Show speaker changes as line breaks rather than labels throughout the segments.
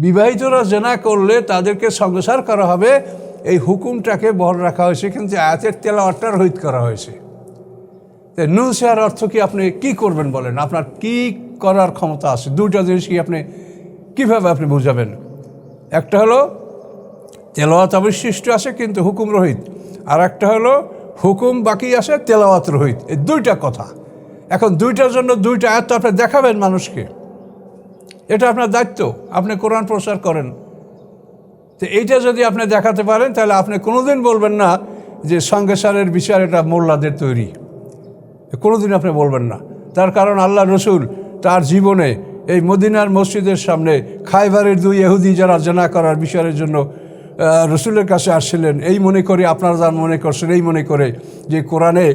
বিবাহিতরা জেনা করলে তাদেরকে সংসার করা হবে, এই হুকুমটাকে বহাল রাখা হয়েছে, কিন্তু আয়াতের তেলাওয়াতটা রহিত করা হয়েছে। নুনসিয়ার অর্থ কি? আপনি কি করবেন বলেন? আপনার কি করার ক্ষমতা আছে? দুইটা জিনিস কি আপনি কীভাবে আপনি বুঝাবেন? একটা হলো তেলাওয়াত অবশিষ্ট আছে কিন্তু হুকুম রহিত, আর একটা হলো হুকুম বাকি আছে তেলাওয়াত রহিত। এই দুইটা কথা। এখন দুইটার জন্য দুইটা আয়াত তো আপনি দেখাবেন মানুষকে, এটা আপনার দায়িত্ব। আপনি কোরআন প্রচার করেন, তো এইটা যদি আপনি দেখাতে পারেন তাহলে আপনি কোনোদিন বলবেন না যে সংসারের বিচার এটা মোল্লাদের তৈরি, কোনোদিন আপনি বলবেন না। তার কারণ আল্লাহ রসুল তার জীবনে এই মদিনার মসজিদের সামনে খায়বারের 2 ইহুদি যারা জেনা করার বিচারের জন্য রসুলের কাছে আসছিলেন, এই মনে করে, আপনারা যা মনে করছেন এই মনে করে যে কোরআনে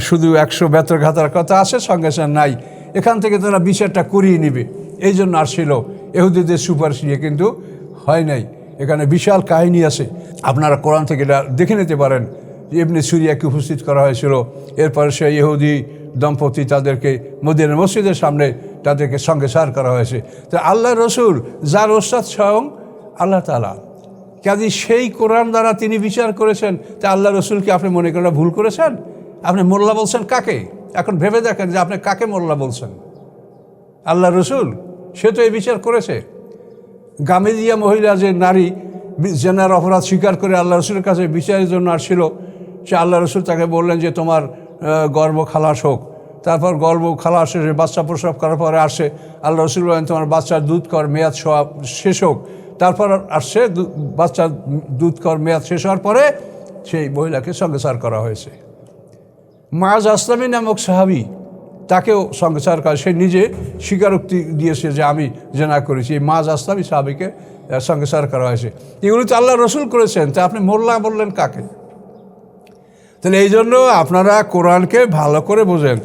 শুধু 100 বেত্রঘাতার কথা আছে, সংসার নাই, এখান থেকে তারা বিচারটা করিয়ে নেবে, এই জন্য আসছিল ইহুদিদের সুপারিশ নিয়ে, কিন্তু হয় নাই। এখানে বিশাল কাহিনী আছে, আপনারা কোরআন থেকে এটা দেখে নিতে পারেন। ইবনে সুরিয়াকে উপস্থিত করা হয়েছিল, এরপরে সেই ইহুদি দম্পতি তাদেরকে মদিনার মসজিদের সামনে তাদেরকে সংসার করা হয়েছে। তো আল্লাহ রসুল যার ওস্তাদ স্বয়ং আল্লাহ তাআলা, কাজে সেই কোরআন দ্বারা তিনি বিচার করেছেন। তা আল্লাহ রসুলকে আপনি মনে করেন ভুল করেছেন? আপনি মোল্লা বলছেন কাকে? এখন ভেবে দেখেন যে আপনি কাকে মোল্লা বলছেন। আল্লাহ রসুল, সে তো এই বিচার করেছে। গামেদিয়া মহিলা যে নারী জেনার অপরাধ স্বীকার করে আল্লাহ রসুলের কাছে বিচারের জন্য আসছিল, সে আল্লাহ রসুল তাকে বললেন যে তোমার গর্ভ খালাস হোক। তারপর গর্ভ খালাস শেষে বাচ্চা প্রসব করার পরে আসে আল্লাহ রসুল বলেন তোমার বাচ্চার দুধ কর মেয়াদ শেষ হোক। তারপর আসছে বাচ্চার দুধ কর মেয়াদ শেষ হওয়ার পরে সেই মহিলাকে সংসার করা হয়েছে। মায়াজ আসলামী নামক সাহাবী, তাকেও সংসার করা, সে নিজে স্বীকারোক্তি দিয়েছে যে আমি জেনা করেছি। এই মায়াজ আসলামী সাহাবীকে সংসার করা হয়েছে। এগুলো তো আল্লাহ রসুল করেছেন, তা আপনি মোল্লা বললেন কাকে? তাহলে এই জন্য আপনারা কোরআনকে ভালো করে বোঝেন।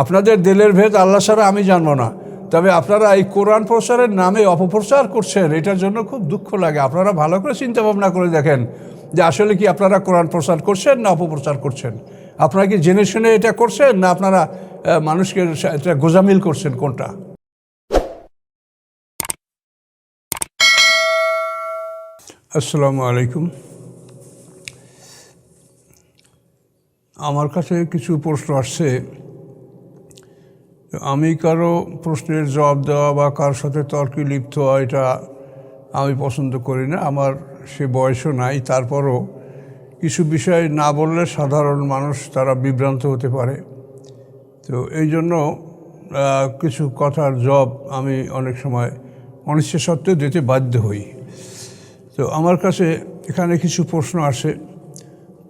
আপনাদের দিলের ভেদ আল্লাহ ছাড়া আমি জানবো না, তবে আপনারা এই কোরআন প্রচারের নামে অপপ্রচার করছেন, এটার জন্য খুব দুঃখ লাগে। আপনারা ভালো করে চিন্তা ভাবনা করে দেখেন যে আসলে কি আপনারা কোরআন প্রচার করছেন না অপপ্রচার করছেন? আপনারা কি জেনে শুনে এটা করছেন, না আপনারা মানুষকে এটা গোজামিল করছেন? কোনটা? আসসালামু আলাইকুম। আমার কাছে কিছু প্রশ্ন আসছে, আমি কারো প্রশ্নের জবাব দেওয়া বা কারোর সাথে তর্কে লিপ্ত হওয়া এটা আমি পছন্দ করি না। আমার সে বয়সও নাই, তারপরও কিছু বিষয় না বললে সাধারণ মানুষ তারা বিভ্রান্ত হতে পারে। তো এই জন্য কিছু কথার জবাব আমি অনেক সময় অনিচ্ছা সত্ত্বেও দিতে বাধ্য হই। তো আমার কাছে এখানে কিছু প্রশ্ন আসে।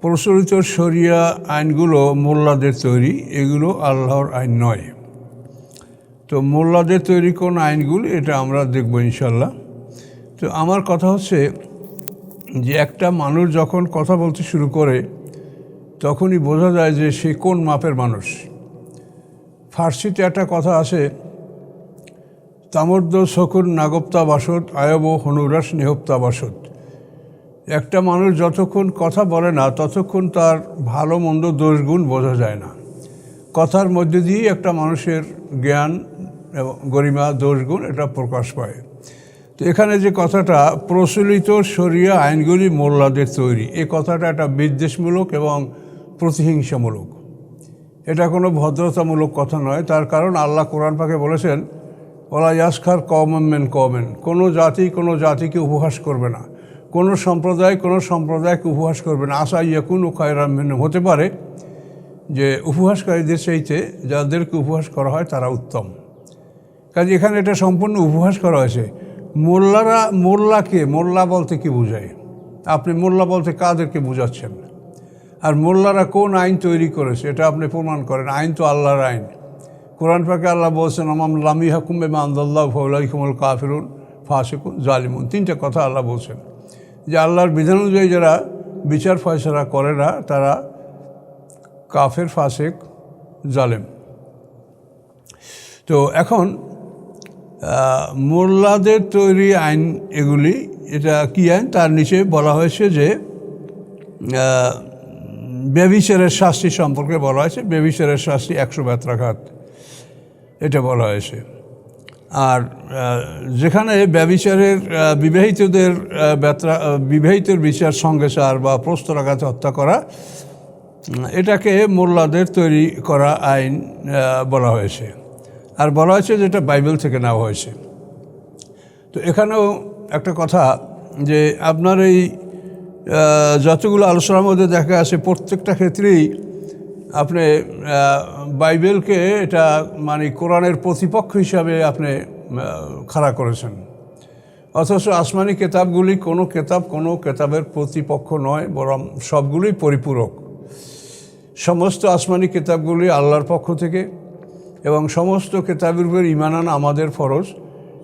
প্রচলিত শরিয়া আইনগুলো মোল্লাদের তৈরি, এগুলো আল্লাহর আইন নয়। তো মোল্লাদের তৈরি কোন আইনগুলি, এটা আমরা দেখব ইনশাল্লাহ। তো আমার কথা হচ্ছে যে একটা মানুষ যখন কথা বলতে শুরু করে তখনই বোঝা যায় যে সে কোন মাপের মানুষ। ফার্সিতে একটা কথা আছে, তামর্দ শকুর নাগপ্তা বাসত আয়ব হনুরাস নেহপ্তা বাসত। একটা মানুষ যতক্ষণ কথা বলে না ততক্ষণ তার ভালো মন্দ দোষগুণ বোঝা যায় না। কথার মধ্যে দিয়েই একটা মানুষের জ্ঞান এবং গরিমা দোষগুণ এটা প্রকাশ পায়। তো এখানে যে কথাটা প্রচলিত শরিয়া আইনগুলি মোল্লাদের তৈরি, এই কথাটা একটা বিদ্বেষমূলক এবং প্রতিহিংসামূলক, এটা কোনো ভদ্রতামূলক কথা নয়। তার কারণ আল্লাহ কোরআন পাকে বলেছেন, ওলা ইয়াসখার কওমুম মিন কওমিন, কোনো জাতি কোনো জাতিকে উপহাস করবে না, কোনো সম্প্রদায় কোনো সম্প্রদায়কে উপহাস করবে না। আশা ইয়াকুনু খায়রাম মিনহুম, হতে পারে যে উপহাসকারীদের চাইতে যাদেরকে উপহাস করা হয় তারা উত্তম। কাজে এখানে এটা সম্পূর্ণ উপহাস করা হয়েছে। মোল্লারা, মোল্লাকে, মোল্লা বলতে কি বোঝায়? আপনি মোল্লা বলতে কাদেরকে বোঝাচ্ছেন? আর মোল্লারা কোন আইন তৈরি করেছে এটা আপনি প্রমাণ করেন। আইন তো আল্লাহর আইন। কোরআন পাকে আল্লাহ বলছেন, আমাম লাম ইয়াহকুম বিমা আনজালাল্লাহু ফাউলাইকুমুল কাফিরুন ফাসিকুন জালিমুন। 3টে কথা আল্লাহ বলছেন যে আল্লাহর বিধান অনুযায়ী যারা বিচার ফয়সালা করে না তারা কাফের, ফাসিক, জালেম। তো এখন মোল্লাদের তৈরি আইন এগুলি, এটা কি আইন? তার নিচে বলা হয়েছে যে ব্যভিচারের শাস্তি সম্পর্কে বলা হয়েছে। ব্যভিচারের শাস্তি 100 বেত্রাঘাত, এটা বলা হয়েছে। আর যেখানে ব্যভিচারের বিবাহিতের বিচার সঙ্গেসার বা প্রস্তরাঘাতে হত্যা করা, এটাকে মোল্লাদের তৈরি করা আইন বলা হয়েছে। আর বলা হয়েছে যেটা বাইবেল থেকে নেওয়া হয়েছে। তো এখানেও একটা কথা যে আপনার এই যতগুলো আলোচনার মধ্যে দেখা আছে প্রত্যেকটা ক্ষেত্রেই আপনি বাইবেলকে এটা মানে কোরআনের প্রতিপক্ষ হিসাবে আপনি খাড়া করেছেন, অথচ আসমানি কেতাবগুলি কোনো কেতাবের প্রতিপক্ষ নয়, বরং সবগুলোই পরিপূরক। সমস্ত আসমানি কেতাবগুলি আল্লাহর পক্ষ থেকে, এবং সমস্ত কেতাবের উপর ঈমান আনা আমাদের ফরজ।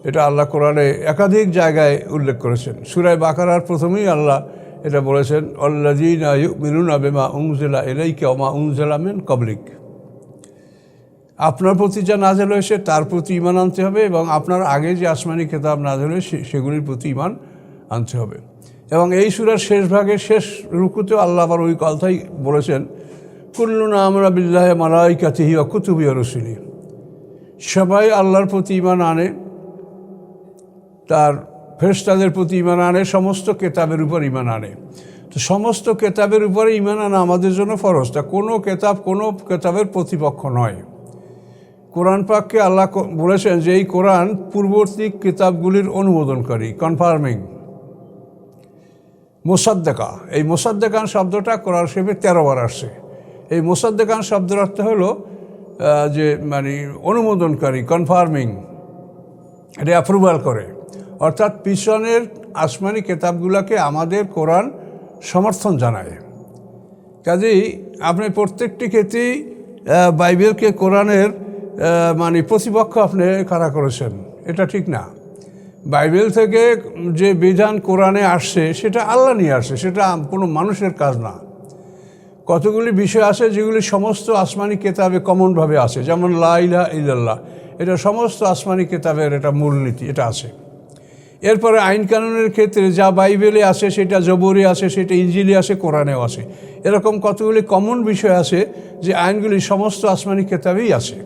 এটা আল্লাহ কোরআনে একাধিক জায়গায় উল্লেখ করেছেন। সূরা বাকারার প্রথমেই আল্লাহ এটা বলেছেন, আল্লাযীনা ইউমিনুনা বিমা উনজিলা ইলাইকা ওয়া মা উনজিলা মিন ক্বাবলিক। আপনার প্রতি যা নাযিল হয়েছে তার প্রতি ঈমান আনতে হবে, এবং আপনার আগে যে আসমানি কিতাব নাযিল হয়েছে সেগুলির প্রতি ঈমান আনতে হবে। এবং এই সূরার শেষ ভাগে শেষ রুকুতেও আল্লাহ আবার ওই কথাই বলেছেন, কুল্লুনা আমরা বিল্লাহি মালাইকাতিহি ওয়া কুতুবিহি ওয়া রুসুলিহি। সবাই আল্লাহর প্রতি ঈমান আনে, তার ফেরেশতাদের প্রতি ঈমান আনে, সমস্ত কেতাবের উপর ঈমান আনে। তো সমস্ত কেতাবের উপরে ঈমান আনা আমাদের জন্য ফরজ। তা কোনো কেতাবের প্রতিপক্ষ নয়। কোরআন পাককে আল্লাহ বলেছেন যে এই কোরআন পূর্ববর্তী কিতাবগুলির অনুমোদনকারী, কনফার্মিং, মোসাদ্দেকা। এই মোসাদ্দেকান শব্দটা কোরআন শরীফে 13 বার আসছে। এই মোসাদ্দেকান শব্দের অর্থ হলো যে মানে অনুমোদনকারী, কনফার্মিং, এটা অ্যাপ্রুভাল করে। অর্থাৎ পিছনের আসমানি কেতাবগুলোকে আমাদের কোরআন সমর্থন জানায়। কাজেই আপনি প্রত্যেকটি ক্ষেত্রেই বাইবেলকে কোরআনের মানে প্রতিপক্ষ আপনি খাড়া করেছেন, এটা ঠিক না। বাইবেল থেকে যে বিধান কোরআনে আসছে সেটা আল্লাহ নিয়ে আসছে, সেটা কোনো মানুষের কাজ না। কতগুলি বিষয় আছে যেগুলি সমস্ত আসমানি কেতাবে কমনভাবে আছে, যেমন লা ইলাহা ইল্লাল্লাহ, এটা সমস্ত আসমানি কেতাবের এটা মূলনীতি, এটা আছে। এরপরে আইন কানুনের ক্ষেত্রে যা বাইবেলে আছে সেটা জবরে আছে, সেটা ইনজিলে আছে, কোরআনেও আছে। এরকম কতগুলি কমন বিষয় আছে যে আইনগুলি সমস্ত আসমানি কেতাবেই আছে।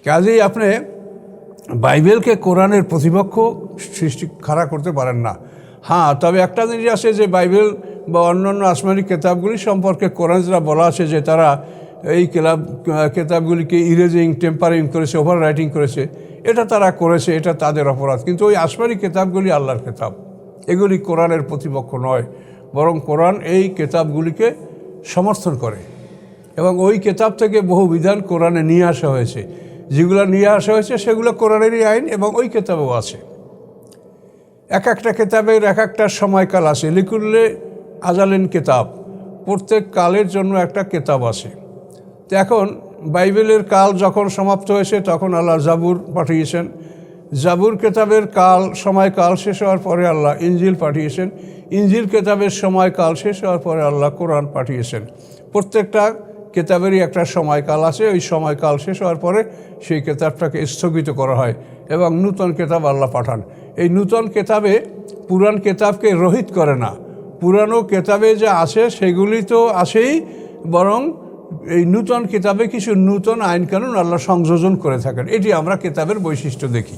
কাজেই আপনি বাইবেলকে কোরআনের প্রতিপক্ষ খাড়া করতে পারেন না। হ্যাঁ, তবে একটা জিনিস আছে যে বাইবেল বা অন্যান্য আসমানি কেতাবগুলি সম্পর্কে কোরআন যারা বলা আছে যে তারা এই কেতাবগুলিকে ইরেজিং, টেম্পারিং করেছে, ওভার রাইটিং করেছে, এটা তারা করেছে, এটা তাদের অপরাধ। কিন্তু ওই আসমানি কেতাবগুলি আল্লাহর কেতাব, এগুলি কোরআনের প্রতিপক্ষ নয়, বরং কোরআন এই কেতাবগুলিকে সমর্থন করে। এবং ওই কেতাব থেকে বহু বিধান কোরআনে নিয়ে আসা হয়েছে, যেগুলো নিয়ে আসা হয়েছে সেগুলো কোরআনেরই আইন এবং ওই কেতাবেও আছে। এক একটা কেতাবের এক একটা সময়কাল আছে। লিকুল্লে আজালিন কেতাব, প্রত্যেক কালের জন্য একটা কেতাব আছে। তো এখন বাইবেলের কাল যখন সমাপ্ত হয়েছে তখন আল্লাহ জাবুর পাঠিয়েছেন। জাবুর কেতাবের সময়কাল শেষ হওয়ার পরে আল্লাহ ইনজিল পাঠিয়েছেন। ইনজিল কেতাবের সময়কাল শেষ হওয়ার পরে আল্লাহ কোরআন পাঠিয়েছেন। প্রত্যেকটা কেতাবেরই একটা সময়কাল আছে। ওই সময়কাল শেষ হওয়ার পরে সেই কেতাবটাকে স্থগিত করা হয় এবং নূতন কেতাব আল্লাহ পাঠান। এই নূতন কেতাবে পুরান কেতাবকে রহিত করে না। পুরানো কেতাবে যা আছে সেগুলি তো আছেই, বরং এই নূতন কিতাবে কিছু নূতন আইনকানুন আল্লাহ সংযোজন করে থাকেন। এটি আমরা কেতাবের বৈশিষ্ট্য দেখি।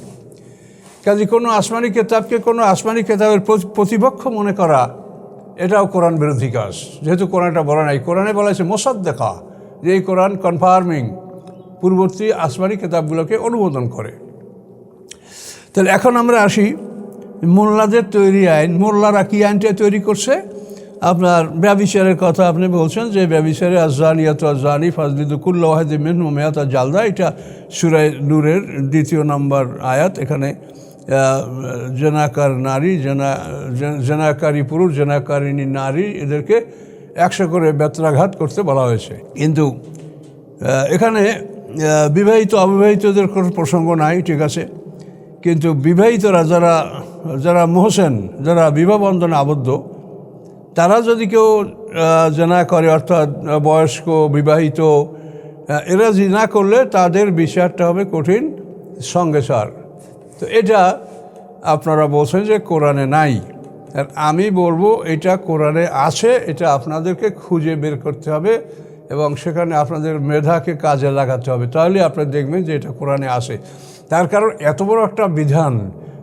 কাজে কোনো আসমানি কেতাবকে কোনো আসমানি কেতাবের প্রতিপক্ষ মনে করা এটাও কোরআন বিরোধী কাজ। যেহেতু কোরআনটা বলা নাই, কোরআনে বলা হয়েছে মোসাদ্দেকা, যে এই কোরআন কনফার্মিং, পূর্ববর্তী আসমানি কেতাবগুলোকে অনুমোদন করে। তাহলে এখন আমরা আসি মোল্লাদের তৈরি আইন। মোল্লারা কি আইনটা তৈরি করছে? আপনার ব্যভিচারের কথা আপনি বলছেন যে ব্যভিচারে আজানিয়াত আজানি ফাজলিদু কুল্লা ওয়াহিদিন মিনহুম মিআতা জালদা, এটা সূরা নূরের 2 নম্বর আয়াত। এখানে জেনাকার নারী, জেনাকারী পুরুষ, জেনাকারিনী নারী, এদেরকে 100 করে বেত্রাঘাত করতে বলা হয়েছে। কিন্তু এখানে বিবাহিত অবিবাহিতদের কোনো প্রসঙ্গ নাই, ঠিক আছে। কিন্তু বিবাহিতরা যারা মোহসেন, যারা বিবাহ বন্ধনে আবদ্ধ, তারা যদি কেউ জিনা করে, অর্থাৎ বয়স্ক বিবাহিত, এরা জিনা করলে তাদের বিচারটা হবে কঠিন সঙ্গেসার। তো এটা আপনারা বলছেন যে কোরআনে নাই, আর আমি বলবো এটা কোরআনে আছে। এটা আপনাদেরকে খুঁজে বের করতে হবে এবং সেখানে আপনাদের মেধাকে কাজে লাগাতে হবে, তাহলে আপনারা দেখবেন যে এটা কোরআনে আছে। তার কারণ এত বড় একটা বিধান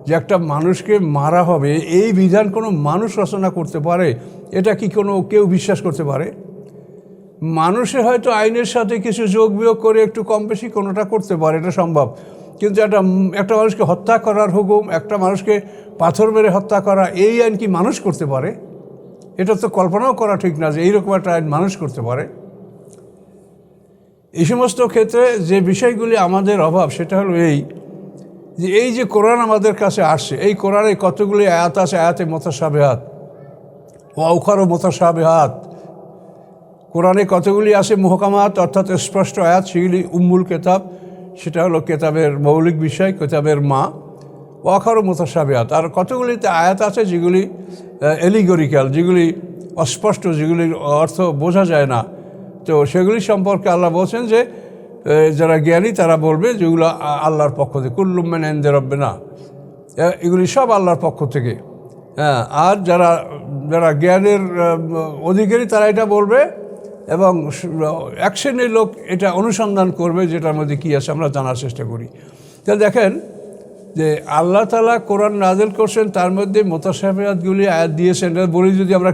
যে একটা মানুষকে মারা হবে, এই বিধান কোনো মানুষ রচনা করতে পারে? এটা কি কেউ বিশ্বাস করতে পারে? মানুষে হয়তো আইনের সাথে কিছু যোগ বিয়োগ করে একটু কম বেশি কোনোটা করতে পারে, এটা সম্ভব। কিন্তু একটা মানুষকে হত্যা করার হুকুম, একটা মানুষকে পাথর মেরে হত্যা করা, এই আইন কি মানুষ করতে পারে? এটা তো কল্পনাও করা ঠিক না যে এইরকম একটা আইন মানুষ করতে পারে। এই সমস্ত ক্ষেত্রে যে বিষয়গুলি আমাদের অভাব সেটা হলো এই যে কোরআন আমাদের কাছে আসছে, এই কোরআনে কতগুলি আয়াত আছে, আয়াতে মুতাশাবিহাত ও উখারু মুতাশাবিহাত। কোরআনে কতগুলি আছে মুহকামাত অর্থাৎ স্পষ্ট আয়াত, সেগুলি উম্মুল কেতাব, সেটা হলো কেতাবের মৌলিক বিষয়, কেতাবের মা। ও উখারু মুতাশাবিহাত, আর কতগুলিতে আয়াত আছে যেগুলি এলিগরিক্যাল, যেগুলি অস্পষ্ট, যেগুলির অর্থ বোঝা যায় না। তো সেগুলি সম্পর্কে আল্লাহ বলছেন যে যারা জ্ঞানী তারা বলবে যেগুলো আল্লাহর পক্ষ থেকে, কুল্লুম মিন ইনদি রাব্বিনা, এগুলি সব আল্লাহর পক্ষ থেকে। হ্যাঁ, আর যারা জ্ঞানের অধিকারী তারা এটা বলবে, এবং এক শ্রেণীর লোক এটা অনুসন্ধান করবে যেটার মধ্যে কী আছে আমরা জানার চেষ্টা করি। তাহলে দেখেন যে আল্লাহ তাআলা কোরআন নাযিল করছেন, তার মধ্যে মুতাশাবিহাতগুলি আয়াত দিয়েছেন। বলি যদি আমরা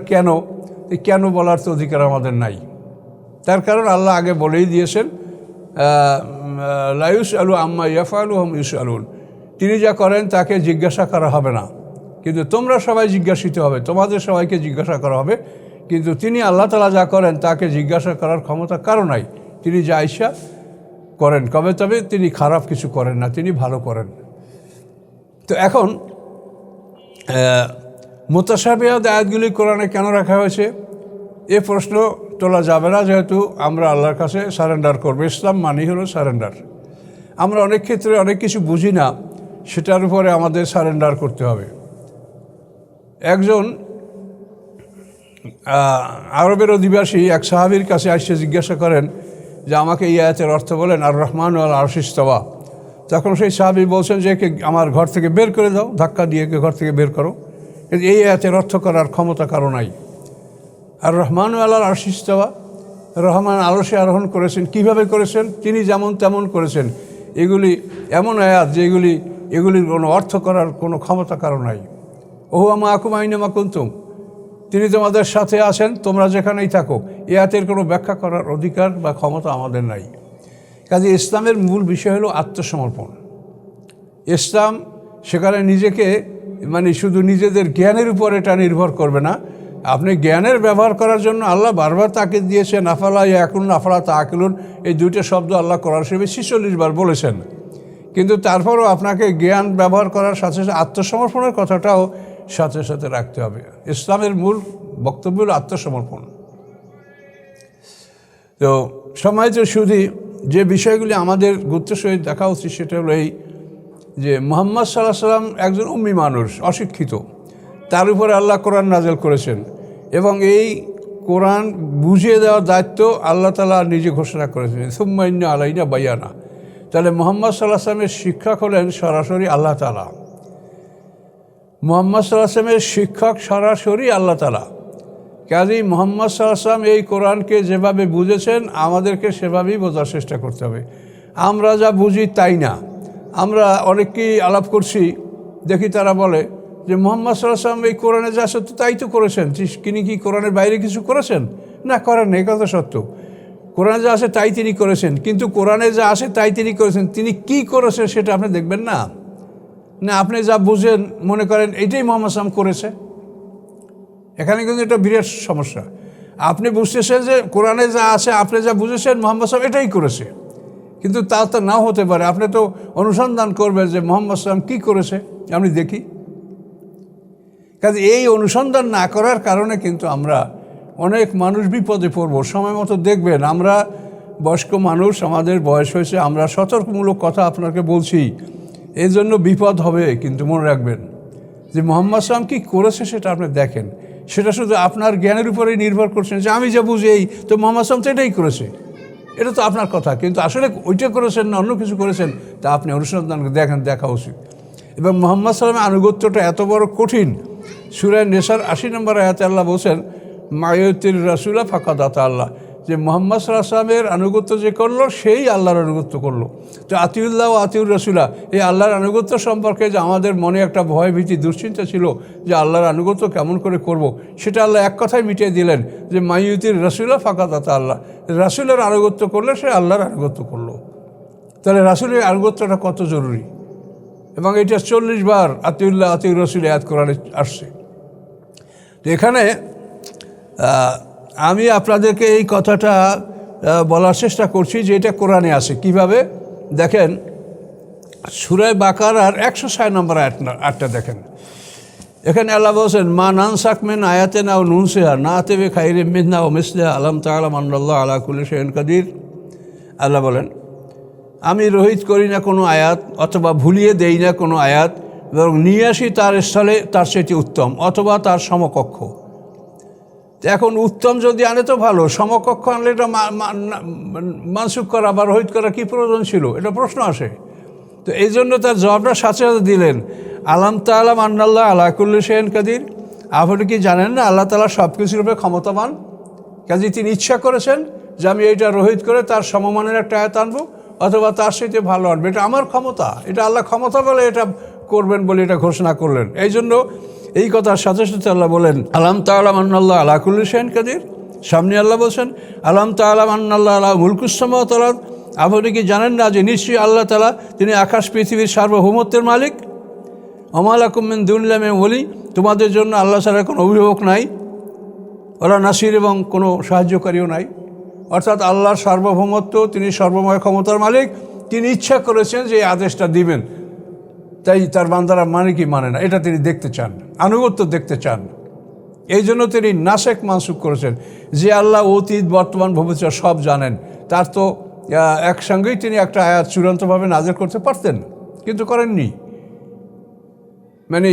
কেন বলার তো অধিকার আমাদের নাই। তার কারণ আল্লাহ আগে বলেই দিয়েছেন, লা ইউসআলু আম্মা ইয়াফআলু হুম ইউসআলুন, তিনি যা করেন তাকে জিজ্ঞাসা করা হবে না, কিন্তু তোমরা সবাই জিজ্ঞাসিত হবে, তোমাদের সবাইকে জিজ্ঞাসা করা হবে। কিন্তু তিনি আল্লাহ তাআলা যা করেন তাকে জিজ্ঞাসা করার ক্ষমতা কারো নাই। তিনি যা ইচ্ছা করেন, তবে তিনি খারাপ কিছু করেন না, তিনি ভালো করেন। তো এখন মুতাশাবিহাত আয়াতগুলি কোরআনে কেন রাখা হয়েছে এ প্রশ্ন তোলা যাবে না, যেহেতু আমরা আল্লাহর কাছে সারেন্ডার করবো। ইসলাম মানেই হলো সারেন্ডার। আমরা অনেক ক্ষেত্রে অনেক কিছু বুঝি না, সেটার উপরে আমাদের সারেন্ডার করতে হবে। একজন আরবের অধিবাসী এক সাহাবীর কাছে এসে জিজ্ঞাসা করেন যে আমাকে এই আয়াতের অর্থ বলেন, আর রহমান আল আরশ ইস্তাওয়া। তখন সেই সাহাবী বলছেন যে আমার ঘর থেকে বের করে দাও, ধাক্কা দিয়ে ঘর থেকে বের করো, এই আয়াতের অর্থ করার ক্ষমতা কারো নাই। আর রহমান আল আরশ ইস্তাওয়া, রহমান আরশে আরোহণ করেছেন। কিভাবে করেছেন? তিনি যেমন তেমন করেছেন। এগুলি এমন আয়াত যে এগুলির কোনো অর্থ করার কোনো ক্ষমতা কারো নাই। ওহুয়া মাআকুম আইনামা কুনতুম, তিনি তোমাদের সাথে আছেন তোমরা যেখানেই থাকো। এই আয়াতের কোনো ব্যাখ্যা করার অধিকার বা ক্ষমতা আমাদের নাই। কাজে ইসলামের মূল বিষয় হলো আত্মসমর্পণ। ইসলাম সেখানে নিজেকে শুধু নিজেদের জ্ঞানের উপর এটা নির্ভর করবে না। আপনি জ্ঞানের ব্যবহার করার জন্য আল্লাহ বারবার তাকে দিয়েছেন, আফালা ইয়াকুলুন আফালা তাআকিলুন, এই দুইটা শব্দ আল্লাহ কোরআন শরীফে 46 বার বলেছেন। কিন্তু তারপরও আপনাকে জ্ঞান ব্যবহার করার সাথে সাথে আত্মসমর্পণের কথাটাও সাথে সাথে রাখতে হবে। ইসলামের মূল বক্তব্য হলো আত্মসমর্পণ। তো সম্মানিত সুধী, যে বিষয়গুলি আমাদের গুরুত্বের সহিত দেখা উচিত সেটা হলো যে মুহাম্মদ সাল্লাল্লাহু আলাইহি ওয়াসাল্লাম একজন উম্মি মানুষ, অশিক্ষিত, তার উপরে আল্লাহ কোরআন নাযিল করেছেন, এবং এই কোরআন বুঝিয়ে দেওয়ার দায়িত্ব আল্লাহ তাআলা নিজে ঘোষণা করেছেন, সুম্মা ইন্না আলাইনা বায়ানা। তাহলে মুহাম্মদ সাল্লাল্লাহু আলাইহি ওয়াসাল্লামের শিক্ষক হলেন সরাসরি আল্লাহ তাআলা। মুহাম্মদ সাল্লাল্লাহু আলাইহি ওয়াসাল্লামের শিক্ষক সরাসরি আল্লাহ তাআলা। কাজেই মুহাম্মদ সাল্লাল্লাহু আলাইহি ওয়াসাল্লাম এই কোরআনকে যেভাবে বুঝেছেন আমাদেরকে সেভাবেই বোঝার চেষ্টা করতে হবে। আমরা যা বুঝি তাই না। আমরা অনেককেই আলাপ করছি, দেখি তারা বলে যে মুহাম্মদ সাল্লাল্লাহু আলাইহি ওয়াসাল্লাম এই কোরআনে যা সত্য তাই তো করেছেন, তিনি কি কোরআনের বাইরে কিছু করেছেন? না, করেন না, এই কথা সত্য। কোরআনে যা আছে তাই তিনি করেছেন, কিন্তু কোরআনে যা আছে তাই তিনি করেছেন, তিনি কি করেছেন সেটা আপনি দেখবেন না। না, আপনি যা বুঝেন মনে করেন এইটাই মুহাম্মদ সাল্লাল্লাহু আলাইহি ওয়াসাল্লাম করেছে। এখানে কিন্তু একটা বিরাট সমস্যা। আপনি বুঝতেছেন যে কোরআনে যা আছে আপনি যা বুঝেছেন মুহাম্মদ সাল্লাল্লাহু আলাইহি ওয়াসাল্লাম এটাই করেছে, কিন্তু তা তো নাও হতে পারে। আপনি তো অনুসন্ধান করবেন যে মুহাম্মদ সাল্লাল্লাহু আলাইহি ওয়াসাল্লাম কী করেছে, আমি দেখি। কাজে এই অনুসন্ধান না করার কারণে কিন্তু আমরা অনেক মানুষ বিপদে পড়ব। সময় মতো দেখবেন, আমরা বয়স্ক মানুষ, আমাদের বয়স হয়েছে, আমরা সতর্কমূলক কথা আপনাকে বলছি, এই জন্য বিপদ হবে। কিন্তু মনে রাখবেন যে মুহাম্মদ সাল্লাল্লাহু আলাইহি ওয়াসাল্লাম কী করেছে সেটা আপনি দেখেন। সেটা শুধু আপনার জ্ঞানের উপরেই নির্ভর করছেন যে আমি যা বুঝি এই তো মুহাম্মদ সাল্লাল্লাহু আলাইহি ওয়াসাল্লাম তো এটাই করেছে, এটা তো আপনার কথা। কিন্তু আসলে ওইটা করেছেন না অন্য কিছু করেছেন তা আপনি অনুসন্ধান দেখা উচিত। এবং মুহাম্মদ সাল্লাল্লাহু আলাইহি ওয়াসাল্লামের আনুগত্যটা এত বড় কঠিন। সূরা নিসার 80 নম্বর আয়াতে আল্লাহ বলছেন, মায়ুতির রাসূলা ফাকাদ আতা আল্লাহ, যে মুহাম্মদ সাল্লাল্লাহু আলাইহি ওয়াসাল্লামের আনুগত্য যে করলো সেই আল্লাহর আনুগত্য করলো। তো আতিউল্লাহ ও আতিউর রাসূলা, এই আল্লাহর আনুগত্য সম্পর্কে যে আমাদের মনে একটা ভয় ভীতি দুশ্চিন্তা ছিল যে আল্লাহর আনুগত্য কেমন করে করব, সেটা আল্লাহ এক কথায় মিটিয়ে দিলেন যে মাইয়ুতির রাসূলা ফাকাত আতা আল্লাহ, রাসূলের আনুগত্য করলে সে আল্লাহর আনুগত্য করলো। তাহলে রাসূলের আনুগত্যটা কত জরুরি, এবং এটা 40 বার আতিউল্লাহ আতিউর রাসূল আয়াত কোরআনে আসছে। তো এখানে আমি আপনাদেরকে এই কথাটা বলার চেষ্টা করছি যে এটা কোরআনে আছে কিভাবে। দেখেন সূরা বাকারার 106 নম্বর আয়াতটা দেখেন। এখানে আল্লাহ বলছেন মা নানসাক মিন আয়াতিন আও নুনসিহা না'তি বিখাইরিম মিনহা ওয়া মিসলিহা আলাম তা'লাম আন্নাল্লাহা আলা কুল্লি শাইইন কাদির। আল্লাহ বলেন আমি রহিত করি না কোনো আয়াত অথবা ভুলিয়ে দেই না কোনো আয়াত, বরং নিয়ে আসি তার স্থলে তার সেটি উত্তম অথবা তার সমকক্ষ। এখন উত্তম যদি আনে তো ভালো, সমকক্ষ আনলে এটা মানসুখ করা বা রহিত করা কী প্রয়োজন ছিল, এটা প্রশ্ন আসে। তো এই জন্য তার জবাবটা সাথে সাথে দিলেন আলাম তা'লাম আন্নাল্লাহা আলা কুল্লি শাইইন কাদির। আপনি কি জানেন না আল্লাহ তাআলা সব কিছুর উপরে ক্ষমতাবান? কাজে তিনি ইচ্ছা করেছেন যে আমি এইটা রহিত করে তার সমমানের একটা আয়াত আনবো অথবা তার সাথে ভালো আনবে, এটা আমার ক্ষমতা, এটা আল্লাহ ক্ষমতা বলে এটা করবেন বলে এটা ঘোষণা করলেন। এই জন্য এই কথার সাথে সাথে আল্লাহ বলেন আলাম তা'লাম আন্নাল্লাহা আলা কুল্লি শাইইন কাদির। সামনে আল্লাহ বলছেন আলাম তা'লাম আন্নাল্লাহা আলা মুলকুস সামাওয়াতি ওয়াল আরদ। আপনি কি জানেন না যে নিশ্চয়ই আল্লাহ তাআলা তিনি আকাশ পৃথিবীর সার্বভৌমত্বের মালিক। ওমা লাকুম মিন দুনিল্লাহি মিন ওয়ালি, তোমাদের জন্য আল্লাহ ছাড়া কোনো অভিভাবক নাই, ওরা নাসির এবং কোনো সাহায্যকারীও নাই। অর্থাৎ আল্লাহর সার্বভৌমত্ব, তিনি সর্বময় ক্ষমতার মালিক, তিনি ইচ্ছা করেছেন যে এই আদেশটা দিবেন, তাই তার বান্দারা মানে কি মানে না এটা তিনি দেখতে চান, আনুগত্য দেখতে চান। এই জন্য তিনি নাসেক মানসুখ করেছেন। যে আল্লাহ অতীত বর্তমান ভবিষ্যৎ সব জানেন, তার তো একসঙ্গেই তিনি একটা আয়াত চূড়ান্তভাবে নাযিল করতে পারতেন, কিন্তু করেননি। মানে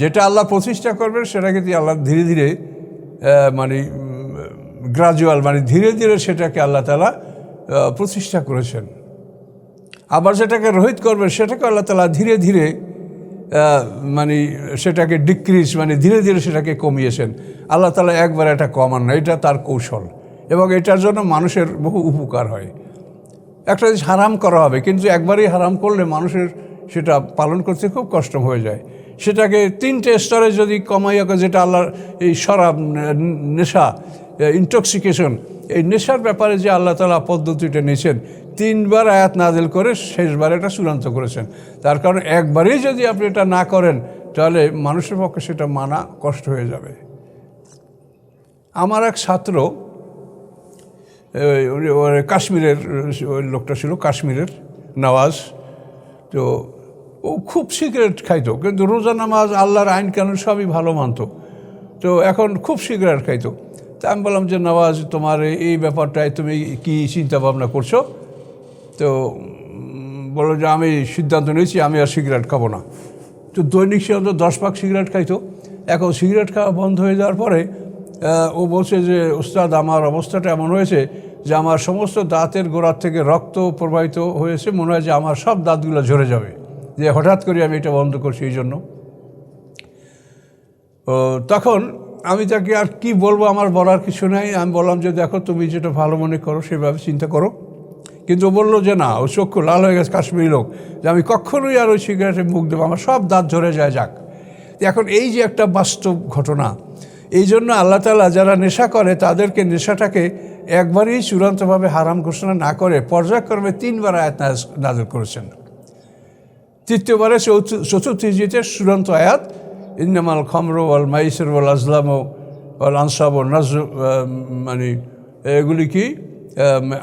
যেটা আল্লাহ প্রতিষ্ঠা করবেন সেটাকে তিনি আল্লাহ ধীরে ধীরে মানে গ্রাজুয়াল মানে ধীরে ধীরে সেটাকে আল্লাহ তাআলা প্রতিষ্ঠা করেছেন। আবার যেটাকে রহিত করবেন সেটাকে আল্লাহ তাআলা ধীরে ধীরে মানে সেটাকে ডিক্রিজ মানে ধীরে ধীরে সেটাকে কমিয়েছেন। আল্লাহ তাআলা একবার এটা কমান না, এটা তার কৌশল, এবং এটার জন্য মানুষের বহু উপকার হয়। একটা জিনিস হারাম করা হবে, কিন্তু একবারই হারাম করলে মানুষের সেটা পালন করতে খুব কষ্ট হয়ে যায়। সেটাকে 3টে স্তরে যদি কমাইয়া, যেটা আল্লাহর এই শরাব নেশা ইনটক্সিকেশন, এই নেশার ব্যাপারে যে আল্লাহ তাআলা পদ্ধতিটা নিয়েছেন 3বার আয়াত নাযিল করে শেষবার এটা চূড়ান্ত করেছেন। তার কারণ একবারেই যদি আপনি এটা না করেন তাহলে মানুষের পক্ষে সেটা মানা কষ্ট হয়ে যাবে। আমার এক ছাত্র কাশ্মীরের ওই লোকটা ছিল কাশ্মীরের নওয়াজ, তো ও খুব সিগারেট খাইতো, কিন্তু রোজা নামাজ আল্লাহর আইন কানুন সবই ভালো মানত। তো এখন খুব সিগারেট খাইতো। তা আমি বললাম যে নওয়াজ তোমার এই ব্যাপারটায় তুমি কি চিন্তা ভাবনা করছো? তো বললো যে আমি সিদ্ধান্ত নিয়েছি আমি আর সিগারেট খাবো না। তো দৈনিক সে 10 পাক সিগারেট খাইতো। এখন সিগারেট খাওয়া বন্ধ হয়ে যাওয়ার পরে ও বলছে যে ওস্তাদ আমার অবস্থাটা এমন হয়েছে যে আমার সমস্ত দাঁতের গোড়ার থেকে রক্ত প্রবাহিত হয়েছে, মনে হয় যে আমার সব দাঁতগুলো ঝরে যাবে, যে হঠাৎ করে আমি এটা বন্ধ করছি এই জন্য। তখন আমি তাকে আর কি বলবো, আমার বলার কিছু নাই। আমি বললাম যে দেখো তুমি যেটা ভালো মনে করো সেভাবে চিন্তা করো। কিন্তু ও বললো যে না, ও চক্ষু লাল হয়ে গেছে, কাশ্মীরি লোক, যে আমি কখনোই আর ওই সিগারেটে মুখ দেবো, আমার সব দাঁত ঝরে যায় যাক। এখন এই যে একটা বাস্তব ঘটনা, এই জন্য আল্লাহ তাআলা যারা নেশা করে তাদেরকে নেশাটাকে একবারই চূড়ান্তভাবে হারাম ঘোষণা না করে পর্যায়ক্রমে 3বার আয়াত নাযিল করেছেন। তৃতীয়বারে চতুর্থ হিজরিতে চূড়ান্ত আয়াত ইন্নামাল খামরু ওয়াল মাইসির ওয়াল আজলামু ওয়াল আনসাব ওয়াল নাজর, মানে এগুলি কি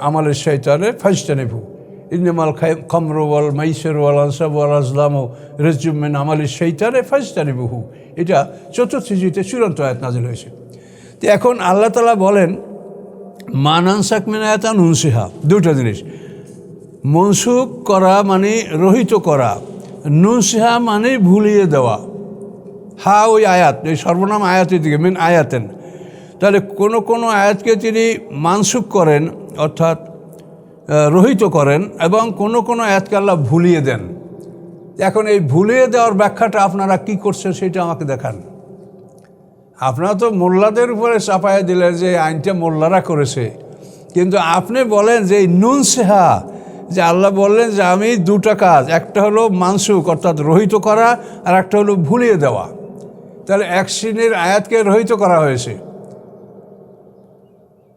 আমালের শয়তানে ফাজতানিবু। ইন্নামাল খামরু ওয়াল মাইসির ওয়াল আনসাব ওয়াল আজলামু রিজজুম মিন আমালিশ শয়তানে ফাজতানিবুহু। এটা চতুর্থ হিজরিতে চূড়ান্ত আয়াত নাযিল হয়েছে। তো এখন আল্লাহ তাআলা বলেন মা নানসাক মিন আয়াতিন নুনসিহা, দুটো জিনিস। মনসুখ করা মানে রহিত করা, নুনসিহা মানে ভুলিয়ে দেওয়া। হা ওই আয়াত, এই সর্বনাম আয়াতের দিকে মিন আয়াতেন। তাহলে কোনো আয়াতকে তিনি মানসুখ করেন অর্থাৎ রহিত করেন, এবং কোনো আয়াতকে আল্লাহ ভুলিয়ে দেন। এখন এই ভুলিয়ে দেওয়ার ব্যাখ্যাটা আপনারা কি করছেন সেটা আমাকে দেখান। আপনারা তো মোল্লাদের উপরে চাপায় দিলেন যে আইনটা মোল্লারা করেছে, কিন্তু আপনি বলেন যে এই নুন সেহা, যে আল্লাহ বললেন যে আমি দুটো কাজ, একটা হলো মানসুক অর্থাৎ রহিত করা, আর একটা হলো ভুলিয়ে দেওয়া। তাহলে এক শ্রেণীর আয়াতকে রহিত করা হয়েছে,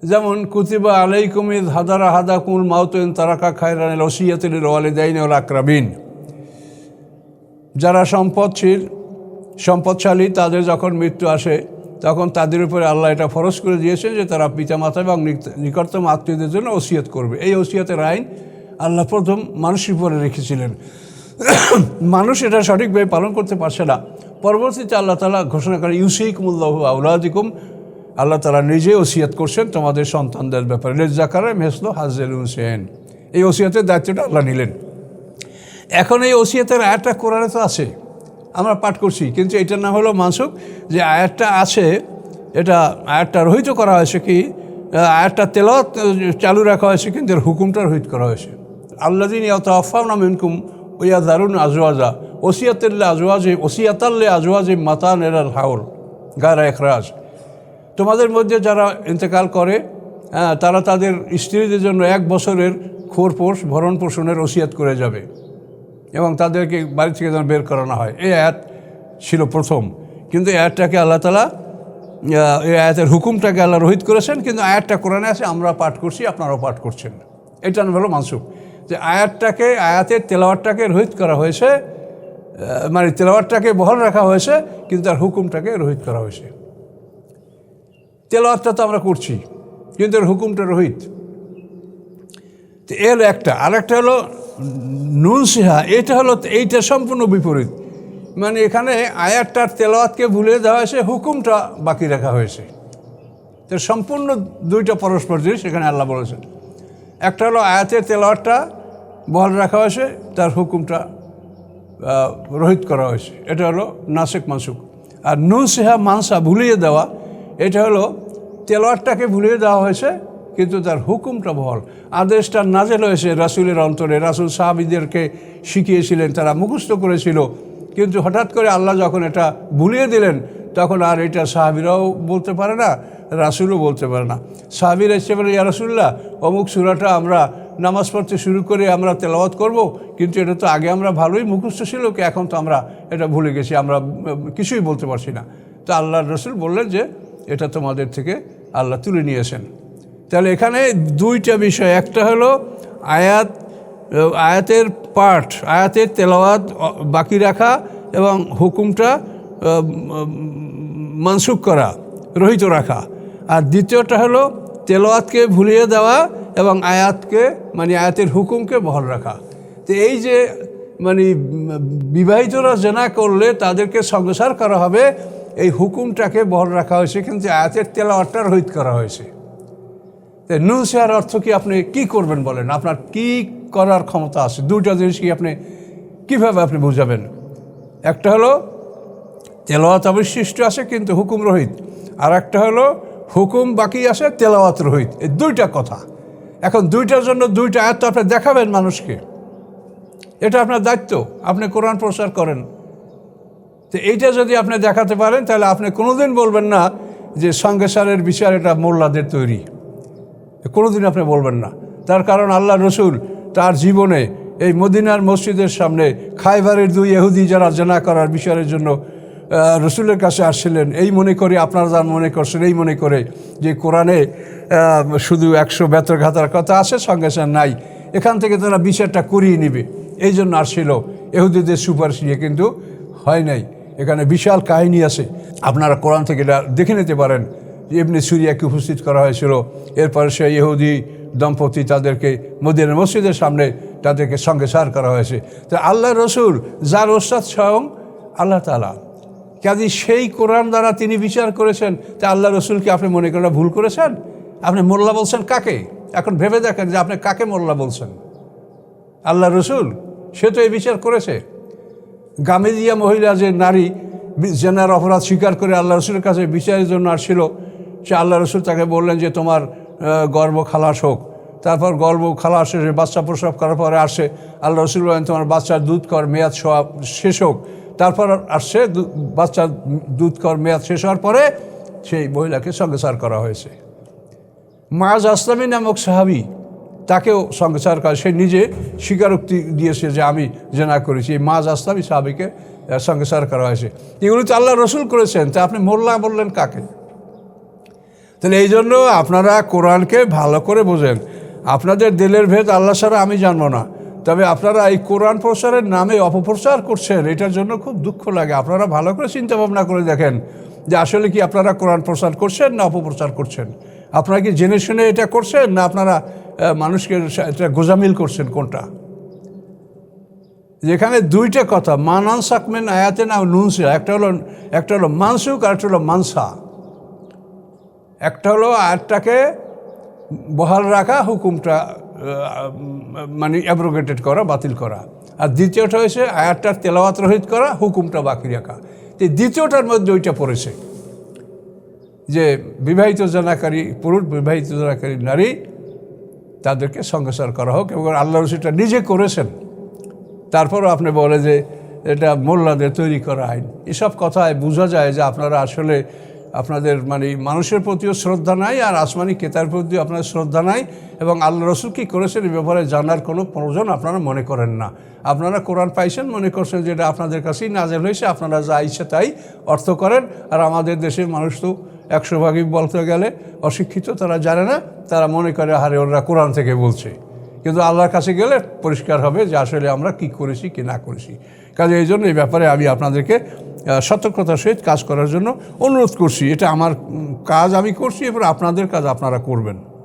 যেমন কুতিবা আলাইকুম ইয হাদারা আহাদাকুমুল মাউতু ইন তারাকা খায়রান ওসিয়াতু লিল ওয়ালিদাইনি ওয়াল আকরাবিন। যারা সম্পদশালী তাদের যখন মৃত্যু আসে তখন তাদের উপরে আল্লাহ এটা ফরজ করে দিয়েছেন যে তারা পিতামাতা এবং নিকটতম আত্মীয়দের জন্য ওসিয়ত করবে। এই ওসিয়তের আইন আল্লাহ প্রথম মানুষের উপরে রেখেছিলেন। মানুষ এটা সঠিকভাবে পালন করতে পারছে না। পরবর্তীতে আল্লাহ তাআলা ঘোষণা করেন ইউসিকুমুল্লাহু আওলাদিকুম, আল্লাহ তাআলা নিজে ওসিয়ত করছেন তোমাদের সন্তানদের ব্যাপারে, লিয-যাকারি মিসলু হাজ্জিল উনসায়াইন। এই ওসিয়তের দায়িত্বটা আল্লাহ নিলেন। এখন এই ওসিয়তের আয়াতটা কোরআনে তো আছে, আমরা পাঠ করছি, কিন্তু এটার নাম হলো মানসুখ। যে আয়াতটা আছে, এটা আয়াতটা রহিত করা হয়েছে, কি আয়াতটা তেলাওয়াত চালু রাখা হয়েছে, কিন্তু এর হুকুমটা রহিত করা হয়েছে। আল্লাযীনা ইয়াতাওয়াফাউনা মিনকুম ওয়া ইয়াযারুনা আজওয়াজা ওসিয়াতাল লিআজওয়াজিহিম মাতাআন ইলাল হাওল গায়রা ইখরাজ। তোমাদের মধ্যে যারা ইন্তেকাল করে তারা তাদের স্ত্রীদের জন্য 1 বছরের খোরপোশ ভরণ পোষণের ওসিয়াত করে যাবে এবং তাদেরকে বাড়ি থেকে যেন বের করানো হয়। এই আয়াত ছিল প্রথম, কিন্তু এই আয়াতটাকে আল্লাহ তাআলা, এই আয়াতের হুকুমটাকে আল্লাহ রহিত করেছেন, কিন্তু আয়াতটা কোরআনে আছে, আমরা পাঠ করছি, আপনারাও পাঠ করছেন। এটা হলো মানসুখ, যে আয়াতের তেলাওয়াতটাকে রহিত করা হয়েছে, মানে তেলাওয়াতটাকে বহাল রাখা হয়েছে, কিন্তু তার হুকুমটাকে রহিত করা হয়েছে। তেলাওয়াতটা তো আমরা করছি, কিন্তু এর হুকুমটা রহিত। তো এর একটা, আর একটা হলো নুন সিহা, এইটা সম্পূর্ণ বিপরীত। মানে এখানে আয়াতটার তেলাওয়াতকে ভুলিয়ে দেওয়া হয়েছে, হুকুমটা বাকি রাখা হয়েছে। তো সম্পূর্ণ দুইটা পরস্পর জিনিস এখানে আল্লাহ বলেছেন। একটা হলো আয়াতের তেলাওয়াতটা বহাল রাখা হয়েছে, তার হুকুমটা রহিত করা হয়েছে, এটা হলো নাসিক মানসুখ। আর নুন সিহা মানসা, ভুলিয়ে দেওয়া, এটা হলো তেলাওয়াতটাকে ভুলিয়ে দেওয়া হয়েছে, কিন্তু তার হুকুমটা বহাল। আদেশটা নাজেল হয়েছে রাসূলের অন্তরে, রাসূল সাহাবীদেরকে শিখিয়েছিলেন, তারা মুখস্থ করেছিল, কিন্তু হঠাৎ করে আল্লাহ যখন এটা ভুলিয়ে দিলেন, তখন আর এটা সাহাবীরাও বলতে পারে না, রাসূলও বলতে পারে না। সাহাবীরা এসে বলে, ইয়া রাসূলুল্লাহ, অমুক সূরাটা আমরা নামাজ পড়তে শুরু করে আমরা তেলাওয়াত করব, কিন্তু এটা তো আগে আমরা ভালোই মুখস্থ ছিল, কি এখন তো আমরা এটা ভুলে গেছি, আমরা কিছুই বলতে পারছি না। তো আল্লাহর রাসূল বললেন যে এটা তোমাদের থেকে আল্লাহ তুলে নিয়েছেন। তাহলে এখানে দুইটা বিষয়, একটা হলো আয়াতের পাঠ, আয়াতের তেলাওয়াত বাকি রাখা এবং হুকুমটা মানসুখ করা, রহিত রাখা। আর দ্বিতীয়টা হলো তেলাওয়াতকে ভুলিয়ে দেওয়া এবং আয়াতের হুকুমকে বহাল রাখা। তো এই যে বিবাহিতরা জেনা করলে তাদেরকে সংসার করা হবে, এই হুকুমটাকে বহাল রাখা হয়েছে, কিন্তু আয়াতের তেলাওয়াতটা রহিত করা হয়েছে। নুন সিহার অর্থ কি, আপনি কি করবেন বলেন, আপনার কি করার ক্ষমতা আছে? দুইটা জিনিস কি আপনি কীভাবে আপনি বুঝাবেন? একটা হলো তেলাওয়াত অবশিষ্ট আছে কিন্তু হুকুম রহিত, আর একটা হলো হুকুম বাকি আছে তেলাওয়াত রহিত। এই দুইটা কথা। এখন দুইটার জন্য দুইটা আয়াত তো আপনি দেখাবেন মানুষকে, এটা আপনার দায়িত্ব, আপনি কোরআন প্রচার করেন। তো এইটা যদি আপনি দেখাতে পারেন, তাহলে আপনি কোনোদিন বলবেন না যে সংসারের বিচার এটা মোল্লাদের তৈরি, কোনোদিন আপনি বলবেন না। তার কারণ আল্লাহ রসুল তার জীবনে এই মদিনার মসজিদের সামনে খায়বারের 2 ইহুদি যারা জেনা করার বিচারের জন্য রসুলের কাছে আসছিলেন, এই মনে করে, আপনারা যা মনে করছেন এই মনে করে যে কোরআনে শুধু 100 বেত্রঘাতার কথা আছে, সংসার নাই, এখান থেকে তারা বিচারটা করিয়ে নেবে, এই জন্য আসছিল ইহুদিদের সুপারিশ নিয়ে, কিন্তু হয় নাই। এখানে বিশাল কাহিনী আছে, আপনারা কোরআন থেকে এটা দেখে নিতে পারেন। ইবনে সুরিয়াকে উপস্থিত করা হয়েছিল, এরপরে সেই ইহুদি দম্পতি তাদেরকে মদিনার মসজিদের সামনে তাদেরকে সংসার করা হয়েছে। তো আল্লাহ রসুল যার ওস্তাদ স্বয়ং আল্লাহ তাআলা, কাজে সেই কোরআন দ্বারা তিনি বিচার করেছেন। তা আল্লাহ রসুলকে আপনি মনে করেন ভুল করেছেন? আপনি মোল্লা বলছেন কাকে? এখন ভেবে দেখেন যে আপনি কাকে মোল্লা বলছেন। আল্লাহ রসুল, সে তো এই বিচার করেছে। গামেদিয়া মহিলা যে নারী জেনার অপরাধ স্বীকার করে আল্লাহ রসুলের কাছে বিচারের জন্য আসছিল, সে আল্লাহ রসুল তাকে বললেন যে তোমার গর্ভ খালাস হোক। তারপর গর্ভ খালাস শেষে বাচ্চা প্রসব করার পরে আসে, আল্লাহ রসুল বলেন তোমার বাচ্চার দুধ কর মেয়াদ শেষ হোক। তারপর আসছে বাচ্চার দুধ খাওয়ার মেয়াদ শেষ হওয়ার পরে সেই মহিলাকে সঙ্গেসার করা হয়েছে। মাজ আসলামী নামক সাহাবী, তাকেও সঙ্গেসার করা, সে নিজে স্বীকারোক্তি দিয়েছে যে আমি জেনা করেছি। এই মাজ আসলামী সাহাবীকে সঙ্গেসার করা হয়েছে। এগুলো তো আল্লাহ রসুল করেছেন, তা আপনি মোল্লা বললেন কাকে? তাহলে এই জন্য আপনারা কোরআনকে ভালো করে বোঝেন। আপনাদের দিলের ভেদ আল্লাহ ছাড়া আমি জানবো না, তবে আপনারা এই কোরআন প্রচারের নামে অপপ্রচার করছেন, এটার জন্য খুব দুঃখ লাগে। আপনারা ভালো করে চিন্তা ভাবনা করে দেখেন যে আসলে কি আপনারা কোরআন প্রচার করছেন না অপপ্রচার করছেন। আপনারা কি জেনে শুনে এটা করছেন না আপনারা মানুষকে এটা গোজামিল করছেন? কোনটা? যেখানে দুইটা কথা, মানান সাকমেন আয়াতে না নুনসা, একটা হলো মানসুক আর একটা হলো মানসা। একটা হলো আয়াতটাকে বহাল রাখা, হুকুমটা মানে অ্যাব্রোগেটেড করা, বাতিল করা। আর দ্বিতীয়টা হয়েছে আয়াতটার তেলাওয়াত রহিত করা, হুকুমটা বাকি রাখা। এই দ্বিতীয়টার মধ্যে ওইটা পড়েছে যে বিবাহিত জনাকারী পুরুষ, বিবাহিত জনাকারী নারী, তাদেরকে সঙ্গেসার করা হোক। এবং আল্লাহ রসুলটা নিজে করেছেন। তারপরও আপনি বলে যে এটা মোল্লাদের তৈরি করা আইন। এসব কথায় বোঝা যায় যে আপনারা আসলে আপনাদের মানে মানুষের প্রতিও শ্রদ্ধা নাই, আর আসমানি কেতার প্রতিও আপনার শ্রদ্ধা নাই, এবং আল্লাহ রসুল কী করেছেন এই ব্যাপারে জানার কোনো প্রয়োজন আপনারা মনে করেন না। আপনারা কোরআন পাইছেন, মনে করছেন যেটা আপনাদের কাছেই নাজেল হয়েছে, আপনারা যা ইচ্ছে তাই অর্থ করেন। আর আমাদের দেশের মানুষ তো 100 ভাগই বলতে গেলে অশিক্ষিত, তারা জানে না, তারা মনে করে হারে ওরা কোরআন থেকে বলছে। কিন্তু আল্লাহর কাছে গেলে পরিষ্কার হবে যে আসলে আমরা কি করেছি কি না করেছি। কাজে এই জন্য এই ব্যাপারে আমি আপনাদেরকে সতর্কতার সহিত কাজ করার জন্য অনুরোধ করছি। এটা আমার কাজ, আমি করছি, এবার আপনাদের কাজ আপনারা করবেন।